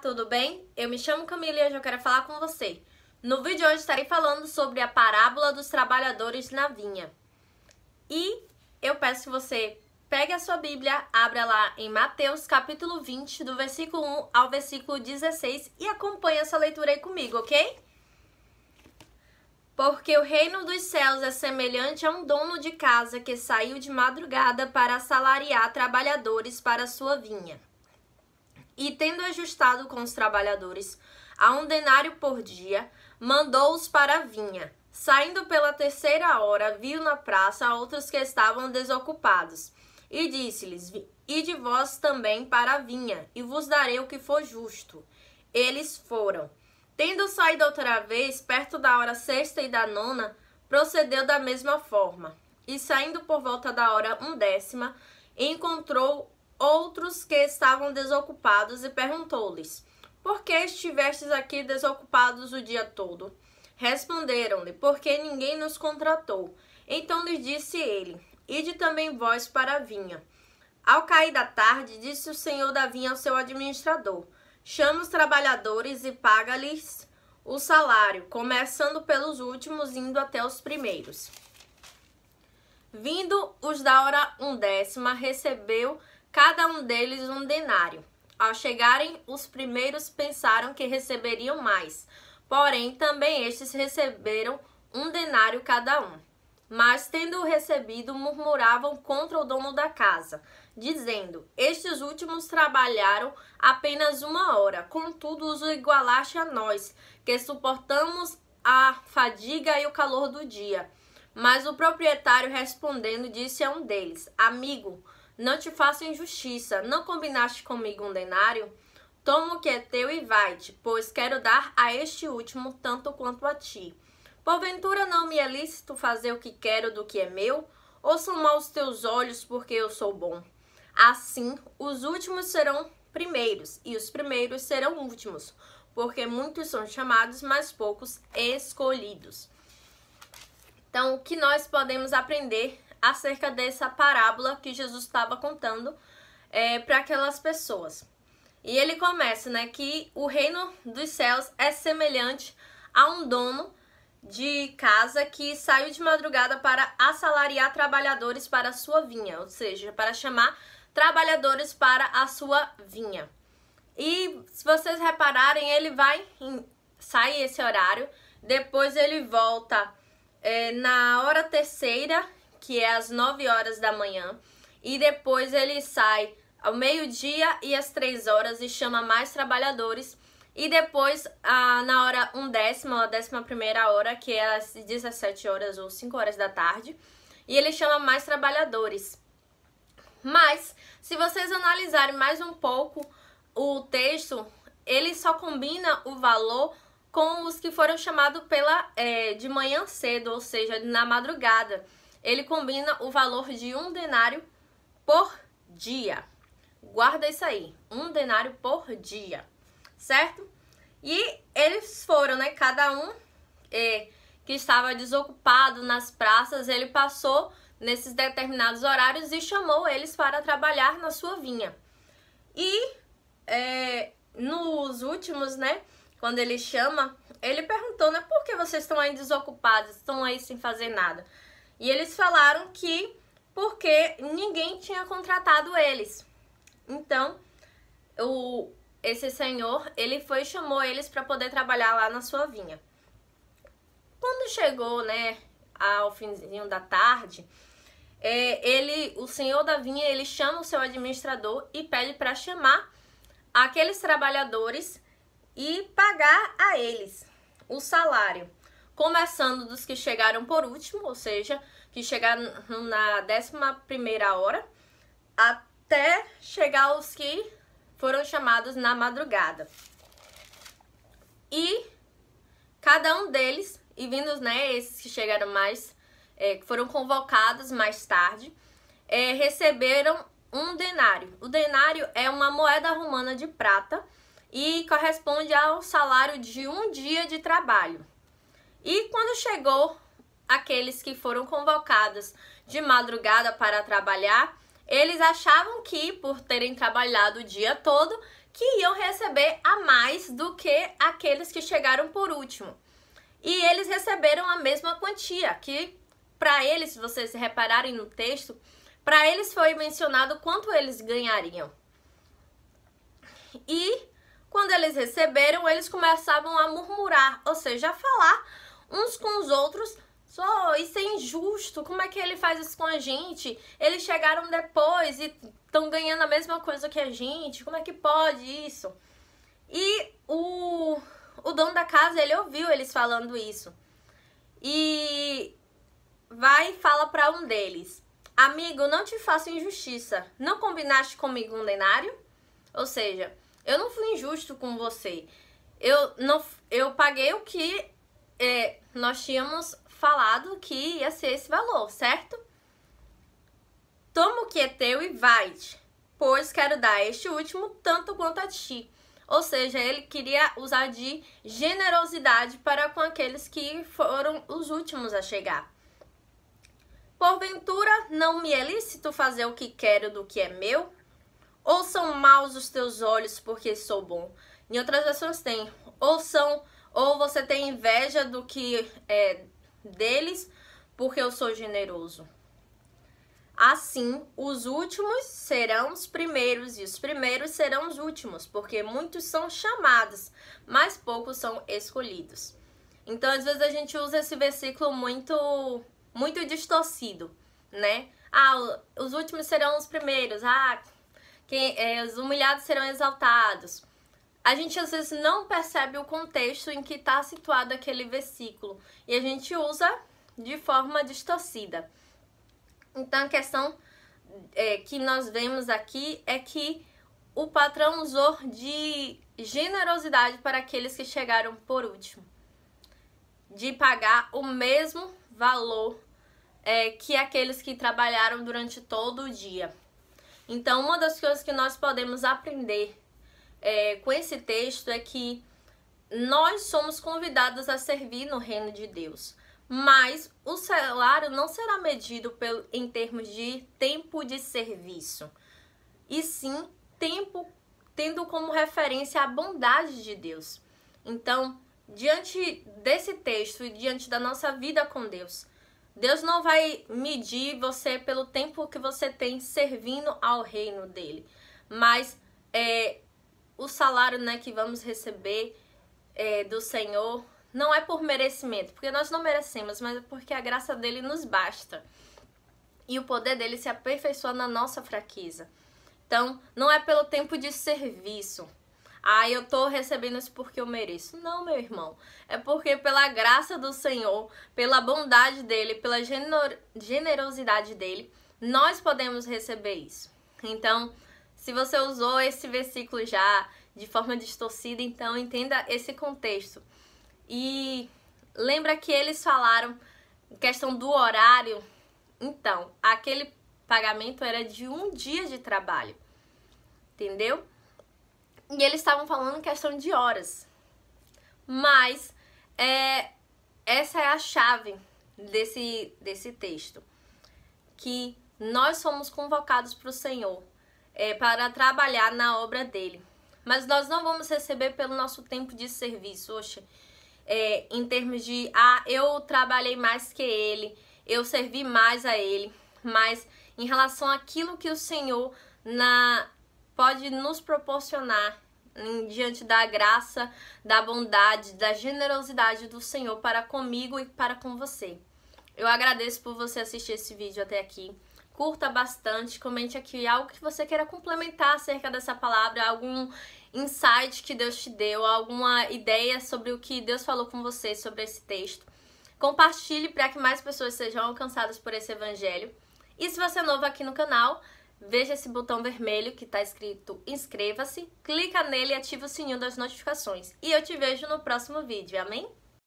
tudo bem? Eu me chamo Camila e hoje eu quero falar com você. No vídeo de hoje estarei falando sobre a parábola dos trabalhadores na vinha. E eu peço que você pegue a sua Bíblia, abra lá em Mateus capítulo 20, do versículo 1 ao versículo 16 e acompanhe essa leitura aí comigo, ok? Porque o reino dos céus é semelhante a um dono de casa que saiu de madrugada para assalariar trabalhadores para a sua vinha. E tendo ajustado com os trabalhadores a 1 denário por dia, mandou-os para a vinha. Saindo pela 3ª hora, viu na praça outros que estavam desocupados. E disse-lhes: Ide vós também para a vinha, e vos darei o que for justo. Eles foram. Tendo saído outra vez, perto da hora 6ª e da 9ª, procedeu da mesma forma. E saindo por volta da hora 1/10, encontrou outros que estavam desocupados e perguntou-lhes: Por que estivestes aqui desocupados o dia todo? Responderam-lhe: Porque ninguém nos contratou. Então lhes disse ele: Ide também vós para a vinha. Ao cair da tarde, disse o senhor da vinha ao seu administrador: Chama os trabalhadores e paga-lhes o salário, começando pelos últimos, indo até os primeiros. Vindo os da hora 1/10, recebeu cada um deles 1 denário. Ao chegarem, os primeiros pensaram que receberiam mais. Porém, também estes receberam 1 denário cada um. Mas, tendo-o recebido, murmuravam contra o dono da casa, dizendo: Estes últimos trabalharam apenas 1 hora, contudo os igualaste a nós, que suportamos a fadiga e o calor do dia. Mas o proprietário, respondendo, disse a um deles: Amigo, não te faço injustiça, não combinaste comigo 1 denário? Toma o que é teu e vai-te, pois quero dar a este último tanto quanto a ti. Porventura não me é lícito fazer o que quero do que é meu? Ou são maus teus olhos porque eu sou bom? Assim, os últimos serão primeiros, e os primeiros serão últimos, porque muitos são chamados, mas poucos escolhidos. Então, o que nós podemos aprender acerca dessa parábola que Jesus estava contando para aquelas pessoas? E ele começa, que o reino dos céus é semelhante a um dono de casa que saiu de madrugada para assalariar trabalhadores para a sua vinha, ou seja, para chamar trabalhadores para a sua vinha. E se vocês repararem, ele sai esse horário, depois ele volta na hora 3ª, que é às 9 horas da manhã, e depois ele sai ao meio-dia e às 3 horas e chama mais trabalhadores. E depois, na hora 1/10, a 11ª hora, que é às 17 horas ou 5 horas da tarde, e ele chama mais trabalhadores. Mas, se vocês analisarem mais um pouco o texto, ele só combina o valor com os que foram chamados de manhã cedo, ou seja, na madrugada. Ele combina o valor de 1 denário por dia. Guarda isso aí, 1 denário por dia, certo? E eles foram, cada um que estava desocupado nas praças, ele passou nesses determinados horários e chamou eles para trabalhar na sua vinha. E nos últimos, quando ele chama, ele perguntou, por que vocês estão aí desocupados, estão aí sem fazer nada? E eles falaram que porque ninguém tinha contratado eles. Então, esse senhor, ele foi e chamou eles para poder trabalhar lá na sua vinha. Quando chegou, ao finzinho da tarde, o senhor da vinha, ele chama o seu administrador e pede para chamar aqueles trabalhadores e pagar a eles o salário. Começando dos que chegaram por último, ou seja, que chegaram na 11ª hora, até chegar aos que foram chamados na madrugada. E cada um deles, e vindos, esses que chegaram mais, que foram convocados mais tarde, receberam 1 denário. O denário é uma moeda romana de prata e corresponde ao salário de 1 dia de trabalho. E quando chegou aqueles que foram convocados de madrugada para trabalhar, eles achavam que, por terem trabalhado o dia todo, que iam receber a mais do que aqueles que chegaram por último. E eles receberam a mesma quantia, que para eles, se vocês repararem no texto, para eles foi mencionado quanto eles ganhariam. E quando eles receberam, eles começavam a murmurar, ou seja, a falar uns com os outros: isso é injusto, como é que ele faz isso com a gente? Eles chegaram depois e estão ganhando a mesma coisa que a gente, como é que pode isso? E o dono da casa, ele ouviu eles falando isso. E vai e fala para um deles: amigo, não te faço injustiça, não combinaste comigo um denário? Ou seja, eu não fui injusto com você, eu paguei o que nós tínhamos falado que ia ser esse valor, certo? Toma o que é teu e vai-te, pois quero dar a este último tanto quanto a ti. Ou seja, ele queria usar de generosidade para com aqueles que foram os últimos a chegar. Porventura, não me é lícito fazer o que quero do que é meu? Ou são maus os teus olhos porque sou bom? Em outras versões tem, ou você tem inveja do que é deles porque eu sou generoso. Assim, os últimos serão os primeiros e os primeiros serão os últimos, porque muitos são chamados, mas poucos são escolhidos. Então, às vezes a gente usa esse versículo muito distorcido, né? Os últimos serão os primeiros, os humilhados serão exaltados. A gente às vezes não percebe o contexto em que está situado aquele versículo e a gente usa de forma distorcida. Então, a questão que nós vemos aqui é que o patrão usou de generosidade para aqueles que chegaram por último, de pagar o mesmo valor que aqueles que trabalharam durante todo o dia. Então, uma das coisas que nós podemos aprender com esse texto é que nós somos convidados a servir no reino de Deus. Mas o salário não será medido em termos de tempo de serviço, e sim tempo tendo como referência a bondade de Deus. Então, diante desse texto e diante da nossa vida com Deus, Deus não vai medir você pelo tempo que você tem servindo ao reino dele, mas o salário, né, que vamos receber do Senhor não é por merecimento, porque nós não merecemos, mas é porque a graça dele nos basta. E o poder dele se aperfeiçoa na nossa fraqueza. Então, não é pelo tempo de serviço. Eu tô recebendo isso porque eu mereço. Não, meu irmão. É porque pela graça do Senhor, pela bondade dele, pela generosidade dele, nós podemos receber isso. Então, se você usou esse versículo já de forma distorcida, então entenda esse contexto. E lembra que eles falaram questão do horário. Então, aquele pagamento era de um dia de trabalho, entendeu? E eles estavam falando questão de horas. Mas essa é a chave desse texto, que nós somos convocados para o Senhor para trabalhar na obra dele. Mas nós não vamos receber pelo nosso tempo de serviço. Oxe, em termos de, eu trabalhei mais que ele, eu servi mais a ele, mas em relação àquilo que o Senhor pode nos proporcionar diante da graça, da bondade, da generosidade do Senhor para comigo e para com você. Eu agradeço por você assistir esse vídeo até aqui. Curta bastante, comente aqui algo que você queira complementar acerca dessa palavra, algum insight que Deus te deu, alguma ideia sobre o que Deus falou com você sobre esse texto. Compartilhe para que mais pessoas sejam alcançadas por esse evangelho. E se você é novo aqui no canal, veja esse botão vermelho que está escrito inscreva-se, clica nele e ativa o sininho das notificações. E eu te vejo no próximo vídeo, amém?